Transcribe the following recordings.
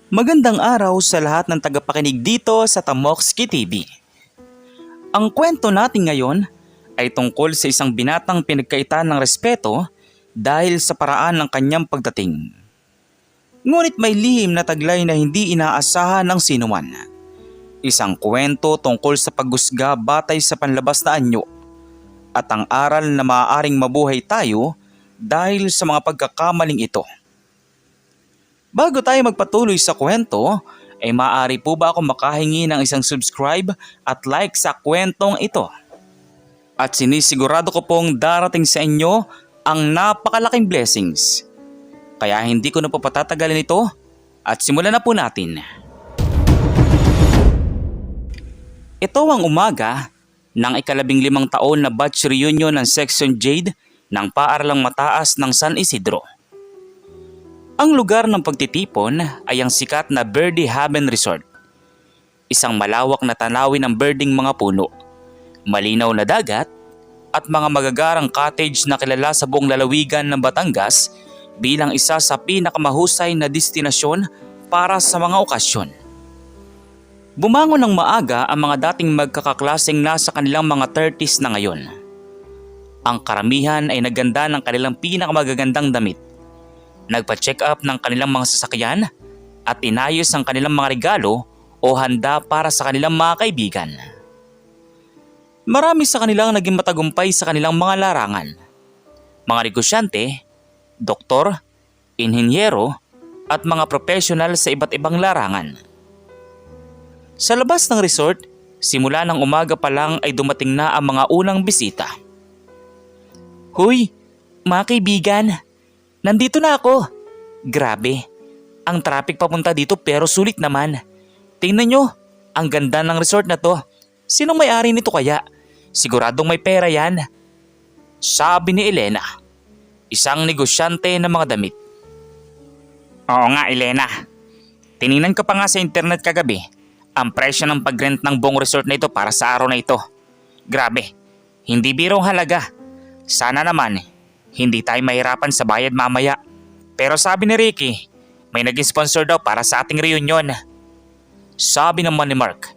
Magandang araw sa lahat ng tagapakinig dito sa Tamokski TV. Ang kwento natin ngayon ay tungkol sa isang binatang pinagkaitan ng respeto dahil sa paraan ng kanyang pagdating. Ngunit may lihim na taglay na hindi inaasahan ng sinuman. Isang kwento tungkol sa paghusga batay sa panlabas na anyo at ang aral na maaaring mabuhay tayo dahil sa mga pagkakamaling ito. Bago tayo magpatuloy sa kwento, ay maaari po ba ako makahingi ng isang subscribe at like sa kwentong ito? At sinisigurado ko pong darating sa inyo ang napakalaking blessings. Kaya hindi ko na po patatagalin ito at simulan na po natin. Ito ang umaga ng ika-15 taon na batch reunion ng Section Jade ng Paaralang Mataas ng San Isidro. Ang lugar ng pagtitipon ay ang sikat na Verde Haven Resort. Isang malawak na tanawin ng birding mga puno, malinaw na dagat at mga magagarang cottage na kilala sa buong lalawigan ng Batangas bilang isa sa pinakamahusay na destinasyon para sa mga okasyon. Bumangon ng maaga ang mga dating magkakaklaseng nasa kanilang mga 30s na ngayon. Ang karamihan ay naganda ng kanilang pinakamagagandang damit. Nagpa-check up ng kanilang mga sasakyan at inayos ang kanilang mga regalo o handa para sa kanilang mga kaibigan. Marami sa kanilang naging matagumpay sa kanilang mga larangan. Mga negosyante, doktor, inhinyero at mga profesional sa iba't ibang larangan. Sa labas ng resort, simula ng umaga pa lang ay dumating na ang mga unang bisita. Hoy, mga kaibigan! Nandito na ako. Grabe, ang traffic papunta dito pero sulit naman. Tingnan nyo, ang ganda ng resort na to. Sinong may-ari nito kaya? Siguradong may pera yan. Sabi ni Elena, isang negosyante ng mga damit. Oo nga Elena, tiningnan ko pa nga sa internet kagabi ang presyo ng pag-rent ng buong resort na ito para sa araw na ito. Grabe, hindi birong halaga. Sana naman hindi tayo mahirapan sa bayad mamaya. Pero sabi ni Ricky, may nag-sponsor daw para sa ating reunion. Sabi naman ni Mark,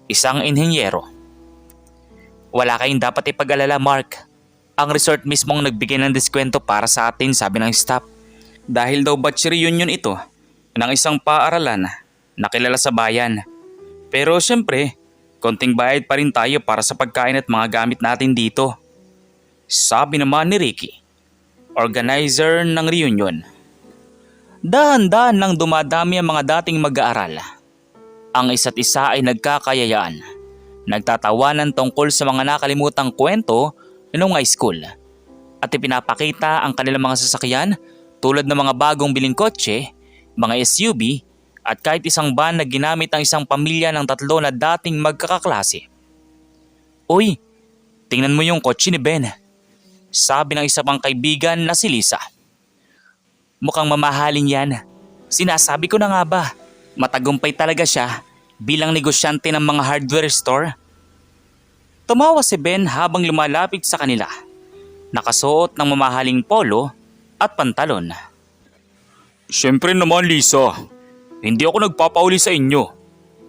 isang inhinyero. Wala kayong dapat ipag-alala Mark. Ang resort mismong nagbigay ng diskwento para sa atin, sabi ng staff. Dahil daw batch reunion ito ng isang paaralan na kilala sa bayan. Pero syempre, konting bayad pa rin tayo para sa pagkain at mga gamit natin dito. Sabi naman ni Ricky, organizer ng reunion. Dahan-dahan nang dumadami ang mga dating mag-aaral. Ang isa't isa ay nagkakayayaan. Nagtatawanan tungkol sa mga nakalimutang kwento noong high school. At ipinapakita ang kanilang mga sasakyan tulad ng mga bagong biling kotse, mga SUV at kahit isang van na ginamit ng isang pamilya ng 3 na dating magkakaklase. Uy, tingnan mo yung kotse ni Ben. Sabi ng isa pang kaibigan na si Lisa. Mukhang mamahalin yan. Sinasabi ko na nga ba, matagumpay talaga siya bilang negosyante ng mga hardware store. Tumawa si Ben habang lumalapit sa kanila. Nakasuot ng mamahaling polo at pantalon. Siyempre naman Lisa, hindi ako nagpapauli sa inyo.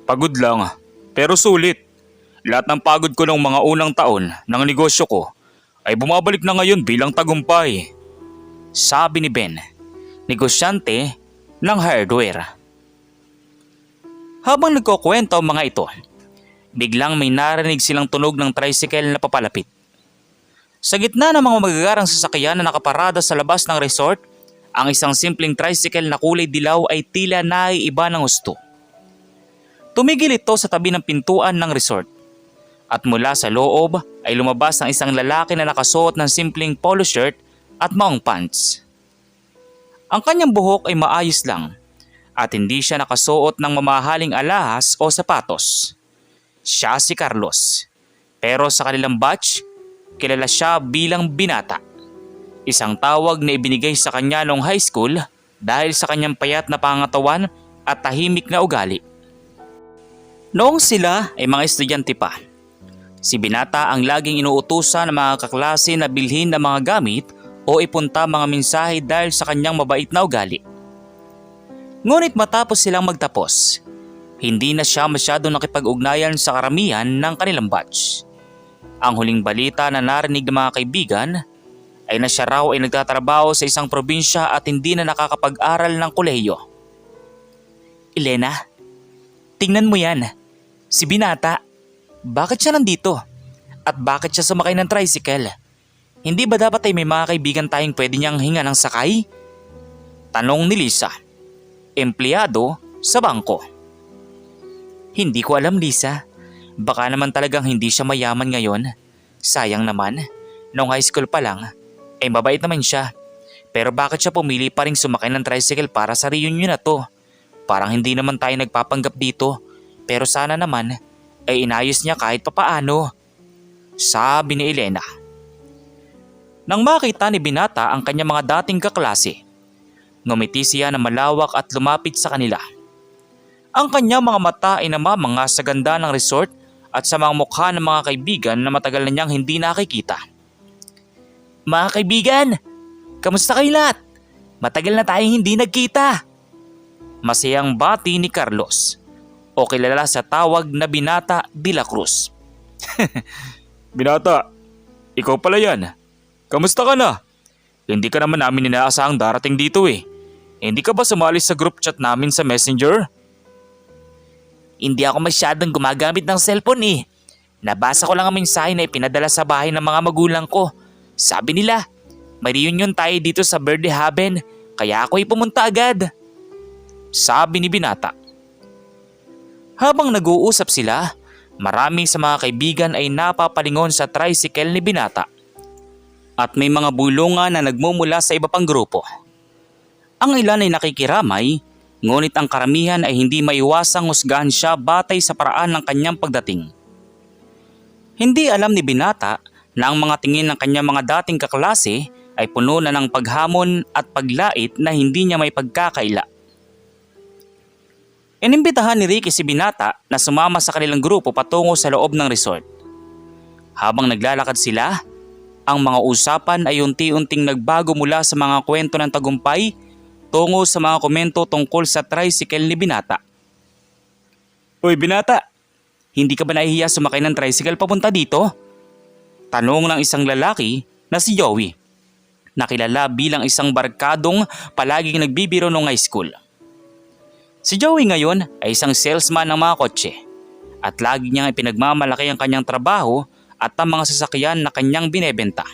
Pagod lang, pero sulit. Lahat ng pagod ko ng mga unang taon ng negosyo ko ay bumabalik na ngayon bilang tagumpay. Sabi ni Ben, negosyante ng hardware. Habang nagkukwento ang mga ito, biglang may narinig silang tunog ng tricycle na papalapit. Sa gitna ng mga magagarang sasakyan na nakaparada sa labas ng resort, ang isang simpleng tricycle na kulay dilaw ay tila naiiba ng husto. Tumigil ito sa tabi ng pintuan ng resort. At mula sa loob ay lumabas ang isang lalaki na nakasuot ng simpleng polo shirt at maong pants. Ang kanyang buhok ay maayos lang at hindi siya nakasuot ng mamahaling alahas o sapatos. Siya si Carlos, pero sa kanilang batch, kilala siya bilang binata. Isang tawag na ibinigay sa kanya noong high school dahil sa kanyang payat na pangatawan at tahimik na ugali. Noong sila ay mga estudyante pa, si Binata ang laging inuutusan ng mga kaklase na bilhin ng mga gamit o ipunta mga mensahe dahil sa kanyang mabait na ugali. Ngunit matapos silang magtapos, hindi na siya masyado nakipag-ugnayan sa karamihan ng kanilang batch. Ang huling balita na narinig ng mga kaibigan ay na siya raw ay nagtatrabaho sa isang probinsya at hindi na nakakapag-aral ng kolehiyo. Elena, tingnan mo yan. Si Binata. Bakit siya nandito? At bakit siya sumakay ng tricycle? Hindi ba dapat ay may mga kaibigan tayong pwede niyang hinga ng sakay? Tanong ni Lisa, empleyado sa bangko. Hindi ko alam, Lisa. Baka naman talagang hindi siya mayaman ngayon. Sayang naman, noong high school pa lang, mabait naman siya. Pero bakit siya pumili pa ring sumakay ng tricycle para sa reunion na to? Parang hindi naman tayo nagpapanggap dito. Pero sana naman ay inayos niya kahit papaano. Sabi ni Elena. Nang makita ni Binata ang kanyang mga dating kaklase, ngumiti siya na malawak at lumapit sa kanila. Ang kanyang mga mata ay namamanga sa ganda ng resort at sa mga mukha ng mga kaibigan na matagal na niyang hindi nakikita. Mga kaibigan, kamusta kayo lahat? Matagal na tayong hindi nagkita. Masayang bati ni Carlos, o kilala sa tawag na Binata de la Cruz. Binata, ikaw pala yan. Kamusta ka na? Hindi ka naman namin inaasahang darating dito eh. Hindi ka ba sumali sa group chat namin sa Messenger? Hindi ako masyadong gumagamit ng cellphone eh. Nabasa ko lang ang mensahe na ipinadala sa bahay ng mga magulang ko. Sabi nila, may reunion tayo dito sa birthday Haben, kaya ako ay pumunta agad. Sabi ni Binata. Habang nag-uusap sila, marami sa mga kaibigan ay napapalingon sa tricycle ni Binata. At may mga bulungan na nagmumula sa iba pang grupo. Ang ilan ay nakikiramay, ngunit ang karamihan ay hindi maiwasang husgahan siya batay sa paraan ng kanyang pagdating. Hindi alam ni Binata na ang mga tingin ng kanyang mga dating kaklase ay puno na ng paghamon at paglait na hindi niya may pagkakaila. Inimbitahan ni Ricky si Binata na sumama sa kanilang grupo patungo sa loob ng resort. Habang naglalakad sila, ang mga usapan ay unti-unting nagbago mula sa mga kwento ng tagumpay tungo sa mga komento tungkol sa tricycle ni Binata. Uy Binata, hindi ka ba nahihiya sumakay ng tricycle papunta dito? Tanong ng isang lalaki na si Joey, nakilala bilang isang barkadong palaging nagbibiro noong high school. Si Joey ngayon ay isang salesman ng mga kotse at lagi niyang ipinagmamalaki ang kanyang trabaho at ang mga sasakyan na kanyang binebenta.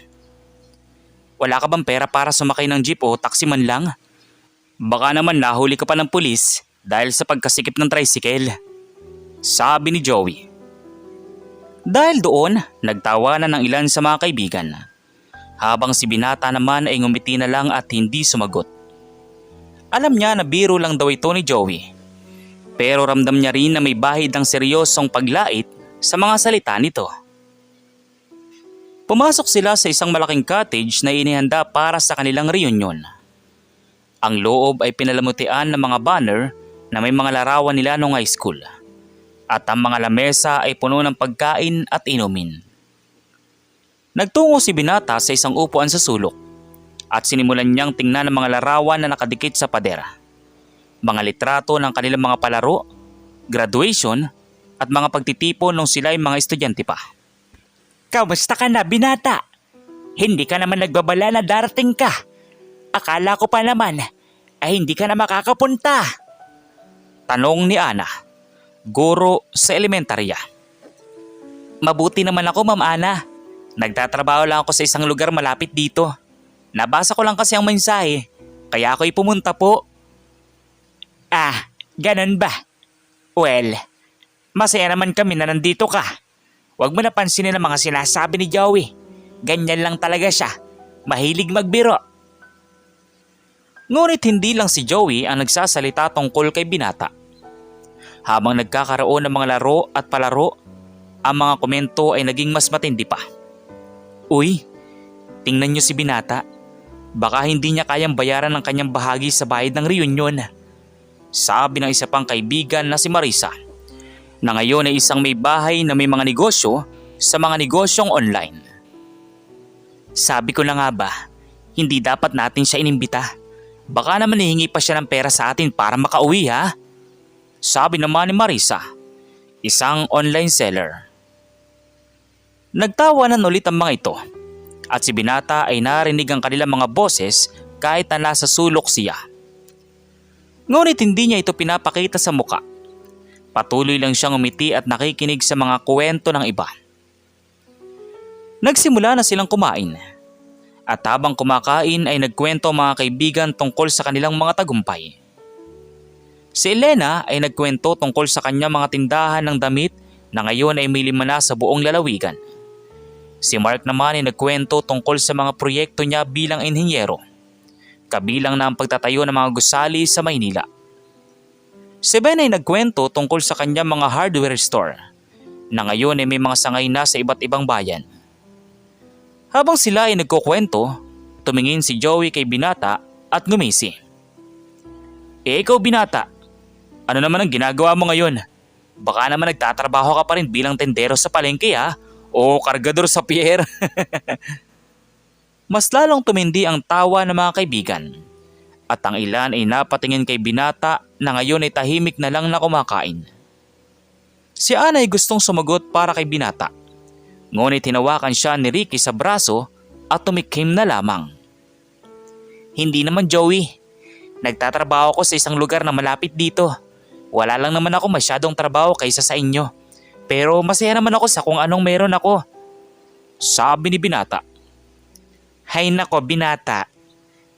Wala ka bang pera para sumakay ng jeep o taxi man lang? Baka naman nahuli ka pa ng pulis dahil sa pagkasikip ng tricycle. Sabi ni Joey. Dahil doon, nagtawanan ng ilan sa mga kaibigan. Habang si Binata naman ay ngumiti na lang at hindi sumagot. Alam niya na biro lang daw ito ni Joey. Pero ramdam niya rin na may bahid ng seryosong paglait sa mga salita nito. Pumasok sila sa isang malaking cottage na inihanda para sa kanilang reunion. Ang loob ay pinalamutian ng mga banner na may mga larawan nila noong high school. At ang mga lamesa ay puno ng pagkain at inumin. Nagtungo si Binata sa isang upuan sa sulok at sinimulan niyang tingnan ang mga larawan na nakadikit sa pader. Mga litrato ng kanilang mga palaro, graduation at mga pagtitipon nung sila ay mga estudyante pa. Kamusta ka na, Binata? Hindi ka naman nagbabala na darating ka. Akala ko pa naman ay hindi ka na makakapunta. Tanong ni Ana, guro sa elementarya. Mabuti naman ako, Ma'am Ana. Nagtatrabaho lang ako sa isang lugar malapit dito. Nabasa ko lang kasi ang mensahe, kaya ako'y pumunta po. Ah, ganun ba? Well, masaya naman kami na nandito ka. Huwag mo napansinin ang mga sinasabi ni Joey. Ganyan lang talaga siya. Mahilig magbiro. Ngunit hindi lang si Joey ang nagsasalita tungkol kay Binata. Habang nagkakaroon ng mga laro at palaro, ang mga komento ay naging mas matindi pa. Uy, tingnan niyo si Binata. Baka hindi niya kayang bayaran ang kanyang bahagi sa bayad ng reunion. Sabi ng isa pang kaibigan na si Marisa, na ngayon ay isang may bahay na may mga negosyo sa mga negosyong online. Sabi ko na nga ba, hindi dapat natin siya inimbita. Baka naman hihingi pa siya ng pera sa atin para makauwi ha? Sabi naman ni Marisa, isang online seller. Nagtawanan ulit ang mga ito at si Binata ay narinig ang kanilang mga boses kahit na nasa sulok siya. Ngunit hindi niya ito pinapakita sa muka. Patuloy lang siyang umiti at nakikinig sa mga kwento ng iba. Nagsimula na silang kumain. At habang kumakain ay nagkwento ang mga kaibigan tungkol sa kanilang mga tagumpay. Si Elena ay nagkwento tungkol sa kanyang mga tindahan ng damit na ngayon ay may 5 na sa buong lalawigan. Si Mark naman ay nagkwento tungkol sa mga proyekto niya bilang inhinyero, kabilang na ang pagtatayo ng mga gusali sa Maynila. Si Ben ay nagkwento tungkol sa kanyang mga hardware store na ngayon ay may mga sangay na sa iba't ibang bayan. Habang sila ay nagkukwento, tumingin si Joey kay Binata at ngumisi. Ikaw Binata, ano naman ang ginagawa mo ngayon? Baka naman nagtatrabaho ka pa rin bilang tendero sa palengke ha? O kargador sa pier? Mas lalong tumindi ang tawa ng mga kaibigan. At ang ilan ay napatingin kay Binata na ngayon ay tahimik na lang na kumakain. Si Ana ay gustong sumagot para kay Binata. Ngunit hinawakan siya ni Ricky sa braso at tumikim na lamang. Hindi naman Joey. Nagtatrabaho ako sa isang lugar na malapit dito. Wala lang naman ako masyadong trabaho kaysa sa inyo. Pero masaya naman ako sa kung anong meron ako. Sabi ni Binata. Hay nako Binata.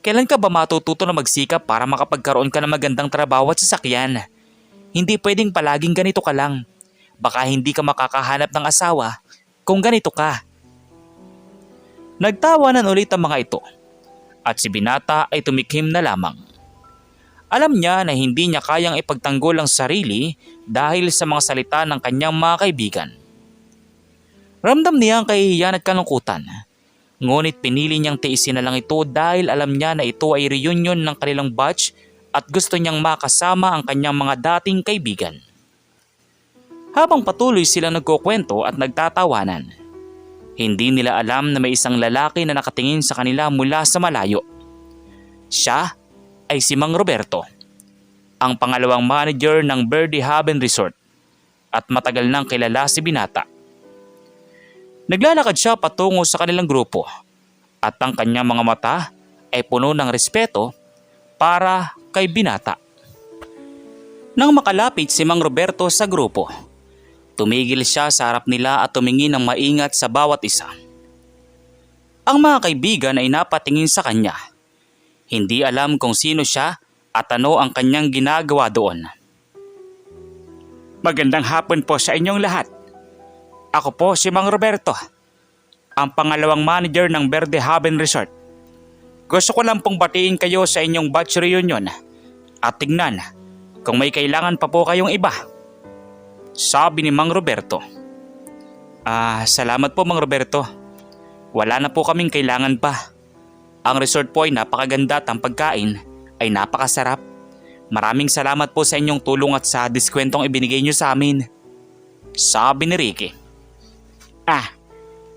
Kailan ka ba matututo na magsikap para makapagkaroon ka ng magandang trabaho at sasakyan? Hindi pwedeng palaging ganito ka lang. Baka hindi ka makakahanap ng asawa kung ganito ka. Nagtawanan ulit ang mga ito at si Binata ay tumikim na lamang. Alam niya na hindi niya kayang ipagtanggol ang sarili dahil sa mga salita ng kanyang mga kaibigan. Ramdam niya ang kahihiyan at kalungkutan. Ngunit pinili niyang tiisin na lang ito dahil alam niya na ito ay reunion ng kanilang batch at gusto niyang makasama ang kanyang mga dating kaibigan. Habang patuloy silang nagkukwento at nagtatawanan, hindi nila alam na may isang lalaki na nakatingin sa kanila mula sa malayo. Siya ay si Mang Roberto, ang pangalawang manager ng Verde Haven Resort at matagal nang kilala si Binata. Naglalakad siya patungo sa kanilang grupo at ang kanyang mga mata ay puno ng respeto para kay Binata. Nang makalapit si Mang Roberto sa grupo, tumigil siya sa harap nila at tumingin ng maingat sa bawat isa. Ang mga kaibigan ay napatingin sa kanya. Hindi alam kung sino siya at ano ang kanyang ginagawa doon. Magandang hapon po sa inyong lahat. Ako po si Mang Roberto, ang pangalawang manager ng Verde Haven Resort. Gusto ko lang pong batiin kayo sa inyong batch reunion at tignan kung may kailangan pa po kayong iba. Sabi ni Mang Roberto. Salamat po Mang Roberto. Wala na po kaming kailangan pa. Ang resort po ay napakaganda at ang pagkain ay napakasarap. Maraming salamat po sa inyong tulong at sa diskwentong ibinigay niyo sa amin. Sabi ni Ricky.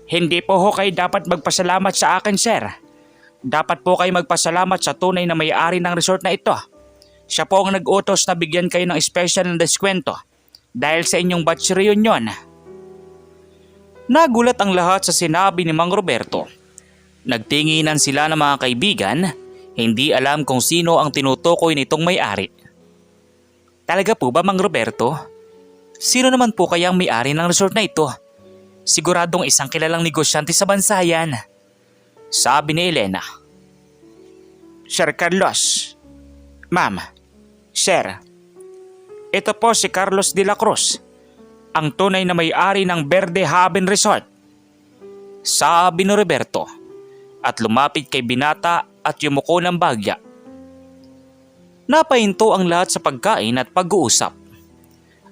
Hindi po ho kayo dapat magpasalamat sa akin sir. Dapat po kayo magpasalamat sa tunay na may-ari ng resort na ito. Siya po ang nag-utos na bigyan kayo ng special na diskwento dahil sa inyong batch reunion. Nagulat ang lahat sa sinabi ni Mang Roberto. Nagtinginan sila ng mga kaibigan, hindi alam kung sino ang tinutukoy nitong may-ari. Talaga po ba Mang Roberto? Sino naman po kaya ang may-ari ng resort na ito? Siguradong isang kilalang negosyante sa bansa yan. Sabi ni Elena. Sir Carlos. Ma'am. Sir. Ito po si Carlos de la Cruz, ang tunay na may-ari ng Verde Haven Resort. Sabi ni Roberto at lumapit kay Binata at yumuko ng bagya. Napahinto ang lahat sa pagkain at pag-uusap.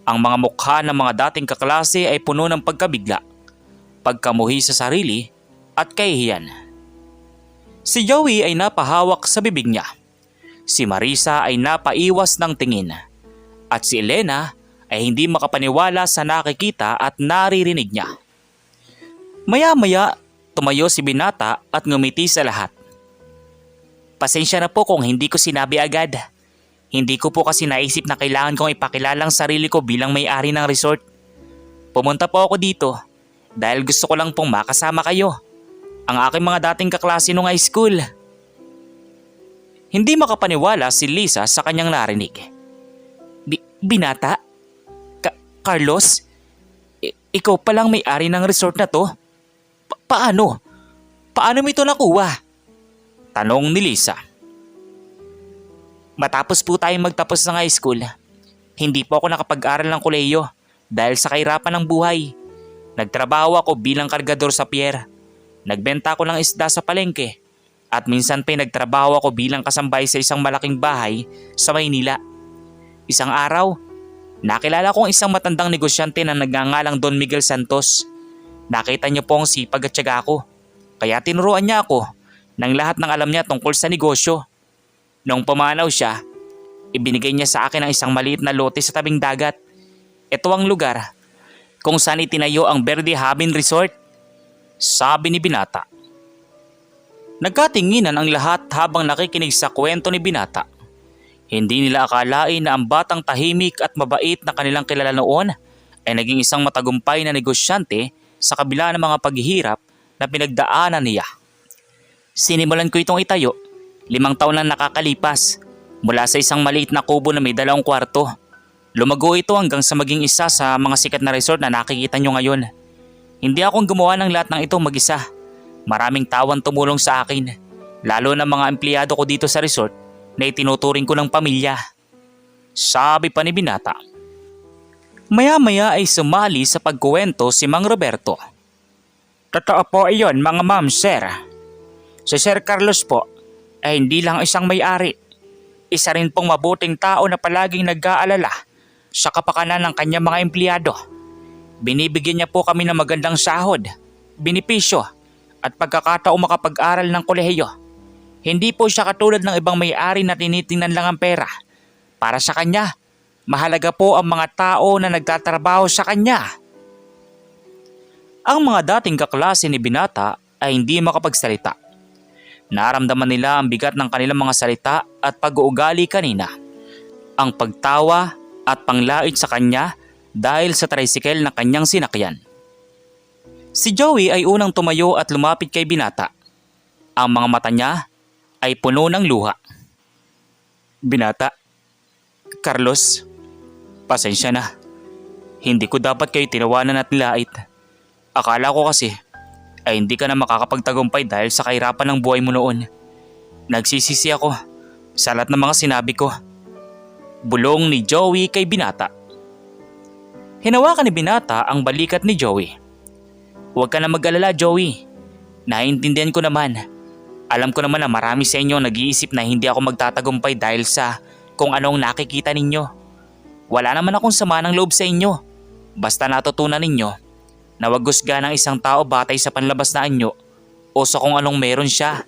Ang mga mukha ng mga dating kaklase ay puno ng pagkabigla, pagkamuhi sa sarili at kahihiyan. Si Joey ay napahawak sa bibig niya. Si Marisa ay napaiwas ng tingin. At si Elena ay hindi makapaniwala sa nakikita at naririnig niya. Maya-maya tumayo si Binata at ngumiti sa lahat. Pasensya na po kung hindi ko sinabi agad. Hindi ko po kasi naisip na kailangan kong ipakilala ang sarili ko bilang may-ari ng resort. Pumunta po ako dito dahil gusto ko lang pong makasama kayo, ang aking mga dating kaklase nung high school. Hindi makapaniwala si Lisa sa kanyang narinig. Binata? Carlos? Ikaw palang may-ari ng resort na to? Paano? Paano mo ito nakuha? Tanong ni Lisa. Matapos po tayong magtapos ng high school, hindi po ako nakapag-aral ng kolehiyo dahil sa kahirapan ng buhay. Nagtrabaho ako bilang kargador sa pier. Nagbenta ako ng isda sa palengke at minsan pa nagtrabaho ako bilang kasambay sa isang malaking bahay sa Maynila. Isang araw, nakilala ko ang isang matandang negosyante na nagngangalang Don Miguel Santos. Nakita niya po ang sipag at tiyaga ko, kaya tinuruan niya ako ng lahat ng alam niya tungkol sa negosyo. Noong pumanaw siya, ibinigay niya sa akin ang isang maliit na lote sa tabing dagat. Ito ang lugar kung saan itinayo ang Verde Haven Resort, sabi ni Binata. Nagkatinginan ang lahat habang nakikinig sa kwento ni Binata. Hindi nila akalain na ang batang tahimik at mabait na kanilang kilala noon ay naging isang matagumpay na negosyante sa kabila ng mga paghihirap na pinagdaanan niya. Sinimulan ko itong itayo 5 taon lang nakakalipas mula sa isang maliit na kubo na may 2 kwarto. Lumago ito hanggang sa maging isa sa mga sikat na resort na nakikita nyo ngayon. Hindi akong gumawa ng lahat ng ito mag-isa. Maraming tao ang tumulong sa akin, lalo na mga empleyado ko dito sa resort na itinuturing ko ng pamilya, sabi pa ni Binata. Maya-maya ay sumali sa pagkuwento si Mang Roberto. Totoo po iyon mga ma'am, sir. Si Sir Carlos po ay hindi lang isang may-ari. Isa rin pong mabuting tao na palaging nag-aalala sa kapakanan ng kanyang mga empleyado. Binibigyan niya po kami ng magandang sahod, benepisyo at pagkakataong makapag-aral ng kolehiyo. Hindi po siya katulad ng ibang may-ari na tinitingnan lang ang pera. Para sa kanya, mahalaga po ang mga tao na nagtatrabaho sa kanya. Ang mga dating kaklase ni Binata ay hindi makapagsalita. Naramdaman nila ang bigat ng kanilang mga salita at pag-uugali kanina. Ang pagtawa at panglait sa kanya dahil sa tricycle na kanyang sinakyan. Si Joey ay unang tumayo at lumapit kay Binata. Ang mga mata niya ay puno ng luha. Binata, Carlos, pasensya na. Hindi ko dapat kayo tinawanan at nilait. Akala ko kasi ay hindi ka na makakapagtagumpay dahil sa kahirapan ng buhay mo noon. Nagsisisi ako sa lahat ng mga sinabi ko. Bulong ni Joey kay Binata. Hinawakan ni Binata ang balikat ni Joey. Huwag ka na mag-alala, Joey. Naiintindihan ko naman. Alam ko naman na marami sa inyo nag-iisip na hindi ako magtatagumpay dahil sa kung anong nakikita ninyo. Wala naman akong sama ng loob sa inyo. Basta natutunan ninyo na wag husga ng isang tao batay sa panlabas na anyo o sa kung anong meron siya.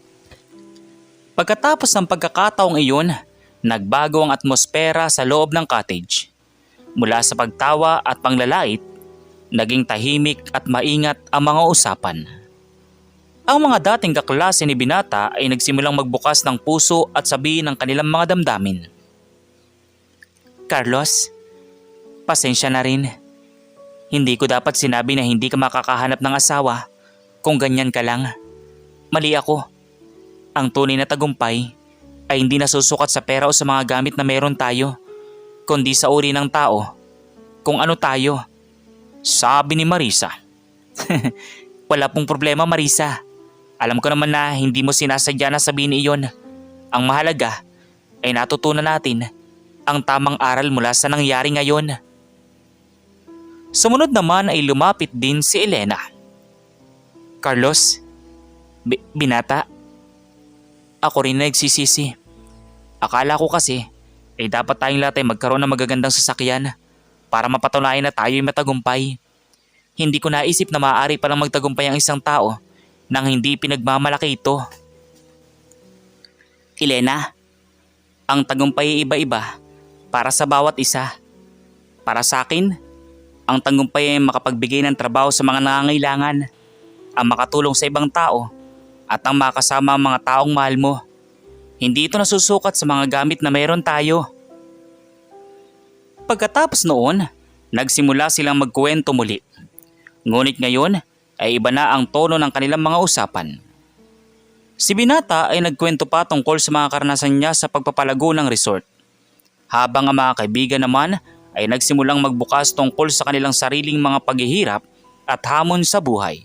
Pagkatapos ng pagkakataong iyon, nagbago ang atmosfera sa loob ng cottage. Mula sa pagtawa at panglalait, naging tahimik at maingat ang mga usapan. Ang mga dating kaklase ni Binata ay nagsimulang magbukas ng puso at sabihin ang kanilang mga damdamin. Carlos, pasensya na rin. Hindi ko dapat sinabi na hindi ka makakahanap ng asawa kung ganyan ka lang. Mali ako. Ang tunay na tagumpay ay hindi nasusukat sa pera o sa mga gamit na meron tayo, kundi sa uri ng tao, kung ano tayo, sabi ni Marisa. Wala pong problema, Marisa. Alam ko naman na hindi mo sinasadya na sabihin iyon. Ang mahalaga ay natutunan natin ang tamang aral mula sa nangyari ngayon. Sumunod naman ay lumapit din si Elena. Carlos, Binata, ako rin nagsisisi. Akala ko kasi ay dapat tayong lahat ay magkaroon ng magagandang sasakyan para mapatunayan na tayo'y matagumpay. Hindi ko naisip na maaari palang magtagumpay ang isang tao nang hindi pinagmamalaki ito. Elena, ang tagumpay ay iba-iba para sa bawat isa. Para sa akin, ang tagumpay ay makapagbigay ng trabaho sa mga nangangailangan, ang makatulong sa ibang tao, at ang makasama ang mga taong mahal mo. Hindi ito nasusukat sa mga gamit na mayroon tayo. Pagkatapos noon, nagsimula silang magkuwento muli. Ngunit ngayon ay iba na ang tono ng kanilang mga usapan. Si Binata ay nagkwento pa tungkol sa mga karanasan niya sa pagpapalago ng resort. Habang ang mga kaibigan naman ay nagsimulang magbukas tungkol sa kanilang sariling mga paghihirap at hamon sa buhay.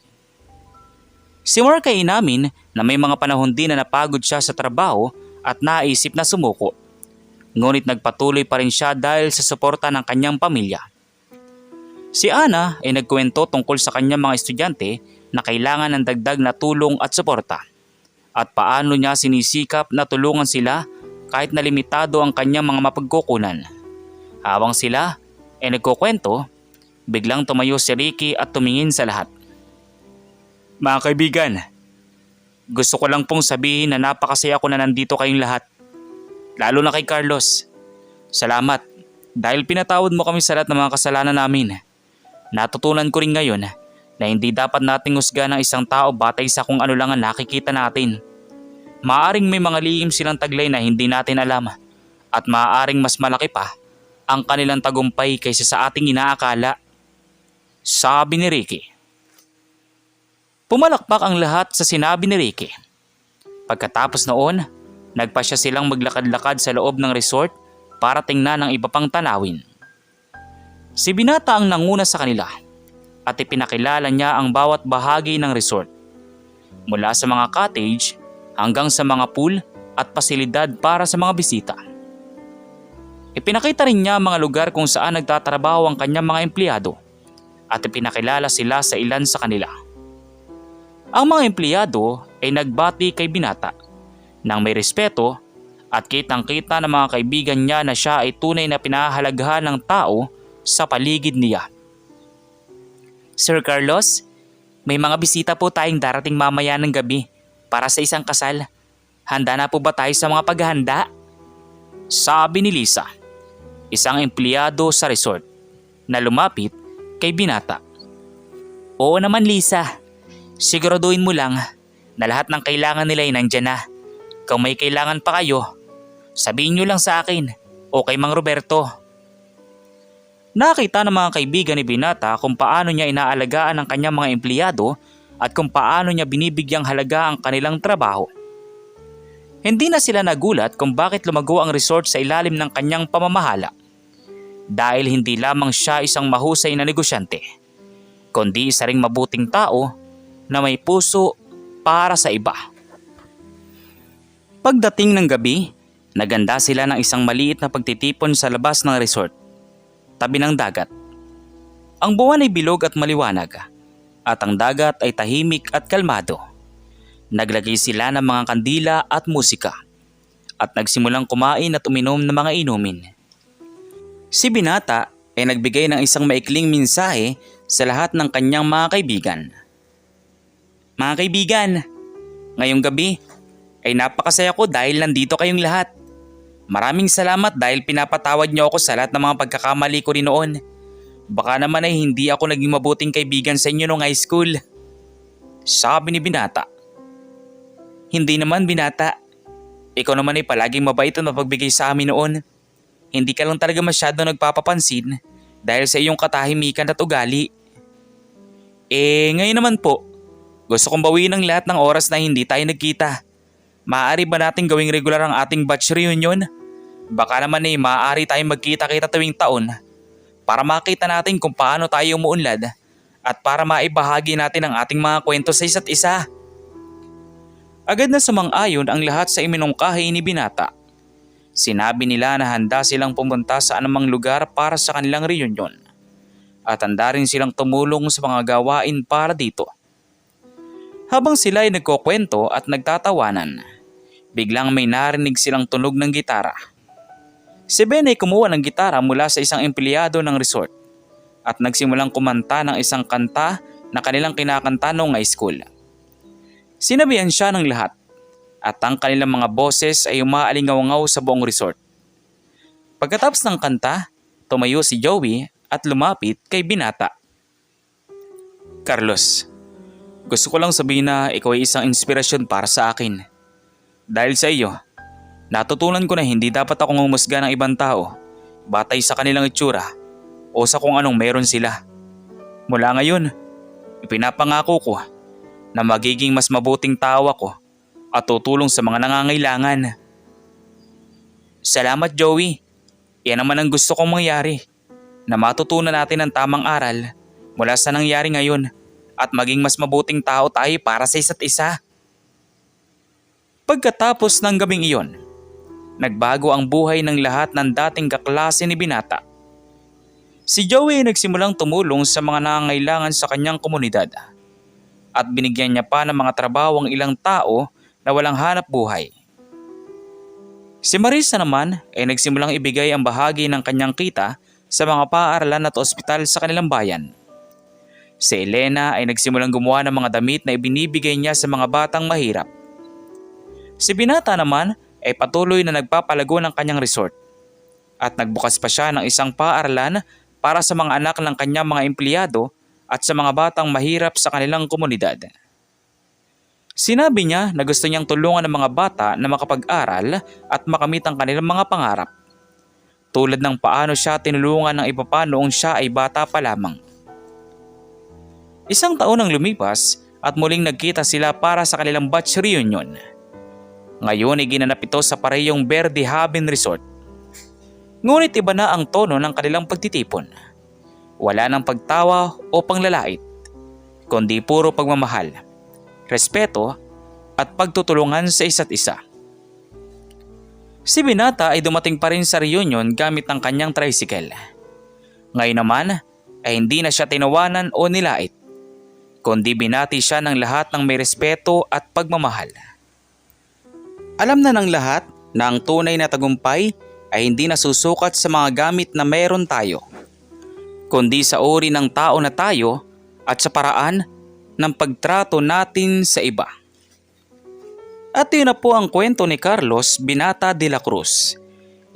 Si Mark ay inamin na may mga panahon din na napagod siya sa trabaho at naisip na sumuko. Ngunit nagpatuloy pa rin siya dahil sa suporta ng kanyang pamilya. Si Ana ay nagkwento tungkol sa kanyang mga estudyante na kailangan ng dagdag na tulong at suporta at paano niya sinisikap na tulungan sila kahit na limitado ang kanyang mga mapagkukunan. Habang sila ay nagkukwento, biglang tumayo si Ricky at tumingin sa lahat. Mga kaibigan, gusto ko lang pong sabihin na napakasaya ko na nandito kayong lahat. Lalo na kay Carlos. Salamat dahil pinatawad mo kami sa lahat ng mga kasalanan namin. Natutunan ko rin ngayon na hindi dapat nating husgahan ng isang tao batay sa kung ano lang ang nakikita natin. Maaring may mga lihim silang taglay na hindi natin alam at maaaring mas malaki pa ang kanilang tagumpay kaysa sa ating inaakala. Sabi ni Ricky. Pumalakpak ang lahat sa sinabi ni Ricky. Pagkatapos noon, nagpasya silang maglakad-lakad sa loob ng resort para tingnan ang iba pang tanawin. Si Binata ang nanguna sa kanila at ipinakilala niya ang bawat bahagi ng resort. Mula sa mga cottage hanggang sa mga pool at pasilidad para sa mga bisita. Ipinakita rin niya ang mga lugar kung saan nagtatrabaho ang kanyang mga empleyado at ipinakilala sila sa ilan sa kanila. Ang mga empleyado ay nagbati kay Binata nang may respeto at kitang-kita ng mga kaibigan niya na siya ay tunay na pinahahalagahan ng tao sa paligid niya. Sir Carlos, may mga bisita po tayong darating mamaya ng gabi para sa isang kasal. Handa na po ba tayo sa mga paghahanda? Sabi ni Lisa, isang empleyado sa resort na lumapit kay Binata. Oo naman Lisa, siguraduhin mo lang na lahat ng kailangan nila ay nandyan na. Kung may kailangan pa kayo, sabihin nyo lang sa akin o kay Mang Roberto. Nakita ng mga kaibigan ni Binata kung paano niya inaalagaan ang kanyang mga empleyado at kung paano niya binibigyang halaga ang kanilang trabaho. Hindi na sila nagulat kung bakit lumago ang resort sa ilalim ng kanyang pamamahala. Dahil hindi lamang siya isang mahusay na negosyante, kundi isa ring mabuting tao na may puso para sa iba. Pagdating ng gabi, naganda sila ng isang maliit na pagtitipon sa labas ng resort, tabi ng dagat. Ang buwan ay bilog at maliwanag, at ang dagat ay tahimik at kalmado. Naglagay sila ng mga kandila at musika, at nagsimulang kumain at uminom ng mga inumin. Si Binata ay nagbigay ng isang maikling mensahe sa lahat ng kanyang mga kaibigan. Mga kaibigan, ngayong gabi ay napakasaya ko dahil nandito kayong lahat. Maraming salamat dahil pinapatawad niyo ako sa lahat ng mga pagkakamali ko rin noon. Baka naman ay hindi ako naging mabuting kaibigan sa inyo noong high school. Sabi ni Binata. Hindi naman Binata. Ikaw naman ay palaging mabait at mapagbigay sa amin noon. Hindi ka lang talaga masyado nagpapapansin dahil sa iyong katahimikan at ugali. Ngayon naman po, gusto kong bawiin ang lahat ng oras na hindi tayo nagkita. Maaari ba nating gawing regular ang ating batch reunion? Baka naman ay maaari tayong magkita-kita tuwing taon para makita natin kung paano tayo umuunlad at para maibahagi natin ang ating mga kwento sa isa't isa. Agad na sumang-ayon ang lahat sa iminungkahi ni Binata. Sinabi nila na handa silang pumunta sa anumang lugar para sa kanilang reunion at handa rin silang tumulong sa mga gawain para dito. Habang sila ay nagkukwento at nagtatawanan, biglang may narinig silang tunog ng gitara. Si Ben ay kumuha ng gitara mula sa isang empleyado ng resort at nagsimulang kumanta ng isang kanta na kanilang kinakanta noong high school. Sinabihan siya ng lahat at ang kanilang mga boses ay umaalingaw-ngaw sa buong resort. Pagkatapos ng kanta, tumayo si Joey at lumapit kay Binata. Carlos, gusto ko lang sabihin na ikaw ay isang inspirasyon para sa akin. Dahil sa iyo, Natutunan ko na hindi dapat akong humusga ng ibang tao batay sa kanilang itsura o sa kung anong meron sila. Mula ngayon, ipinapangako ko na magiging mas mabuting tao ako at tutulong sa mga nangangailangan. Salamat, Joey. Yan naman ang gusto kong mangyari, na matutunan natin ang tamang aral mula sa nangyari ngayon at maging mas mabuting tao tayo para sa isa't isa. Pagkatapos ng gabing iyon, nagbago ang buhay ng lahat ng dating kaklase ni Binata. Si Joey ay nagsimulang tumulong sa mga nangangailangan sa kanyang komunidad at binigyan niya pa ng mga trabaho ang ilang tao na walang hanap buhay. Si Marisa naman ay nagsimulang ibigay ang bahagi ng kanyang kita sa mga paaralan at ospital sa kanilang bayan. Si Elena ay nagsimulang gumawa ng mga damit na ibinibigay niya sa mga batang mahirap. Si Binata naman ay patuloy na nagpapalago ng kanyang resort at nagbukas pa siya ng isang paaralan para sa mga anak ng kanyang mga empleyado at sa mga batang mahirap sa kanilang komunidad. Sinabi niya na gusto niyang tulungan ng mga bata na makapag-aral at makamit ang kanilang mga pangarap. Tulad ng paano siya tinulungan ng iba pa noong siya ay bata pa lamang. Isang taon ang lumipas at muling nagkita sila para sa kanilang batch reunion. Ngayon ay ginanap ito sa parehong Verde Haven Resort. Ngunit iba na ang tono ng kanilang pagtitipon. Wala ng pagtawa o panglalait, kundi puro pagmamahal, respeto at pagtutulungan sa isa't isa. Si Binata ay dumating pa rin sa reunion gamit ang kanyang tricycle. Ngayon naman ay hindi na siya tinawanan o nilait, kundi binati siya ng lahat ng may respeto at pagmamahal. Alam na ng lahat na ang tunay na tagumpay ay hindi nasusukat sa mga gamit na meron tayo, kundi sa uri ng tao na tayo at sa paraan ng pagtrato natin sa iba. At yun na po ang kwento ni Carlos Binata de la Cruz,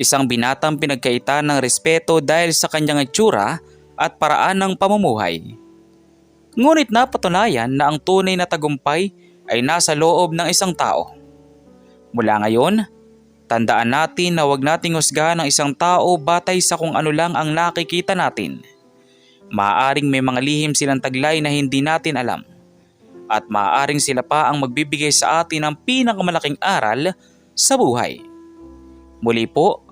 isang binatang pinagkaitan ng respeto dahil sa kanyang itsura at paraan ng pamumuhay. Ngunit napatunayan na ang tunay na tagumpay ay nasa loob ng isang tao. Mula ngayon, tandaan natin na huwag nating husgahan ng isang tao batay sa kung ano lang ang nakikita natin. Maaaring may mga lihim silang taglay na hindi natin alam. At maaaring sila pa ang magbibigay sa atin ng pinakamalaking aral sa buhay. Muli po,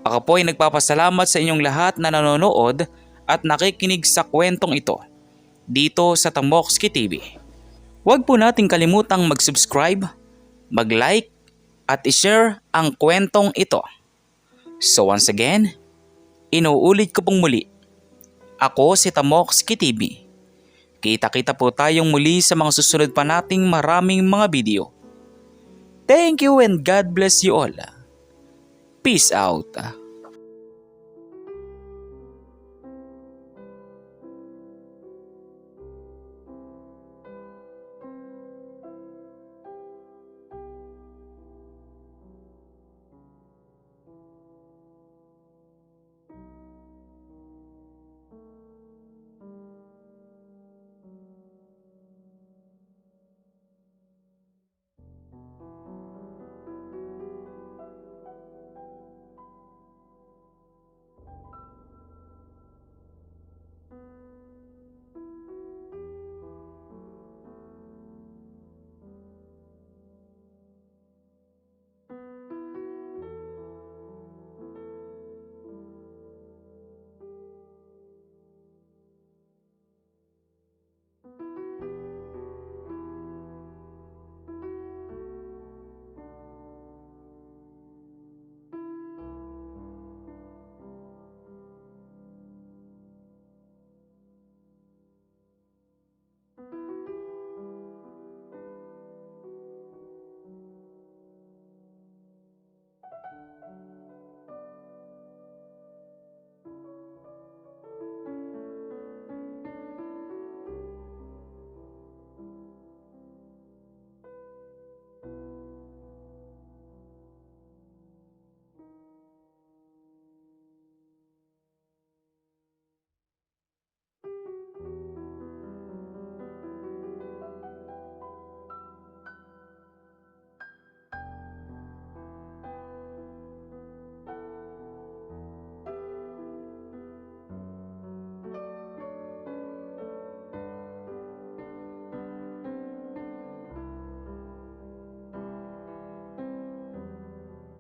ako po ay nagpapasalamat sa inyong lahat na nanonood at nakikinig sa kwentong ito dito sa Tamokski TV. Huwag po nating kalimutang mag-subscribe, mag-like at i-share ang kwentong ito. So once again, inuulit ko pong muli, ako si Tamokski TV. Kita-kita po tayong muli sa mga susunod pa nating maraming mga video. Thank you and God bless you all. Peace out.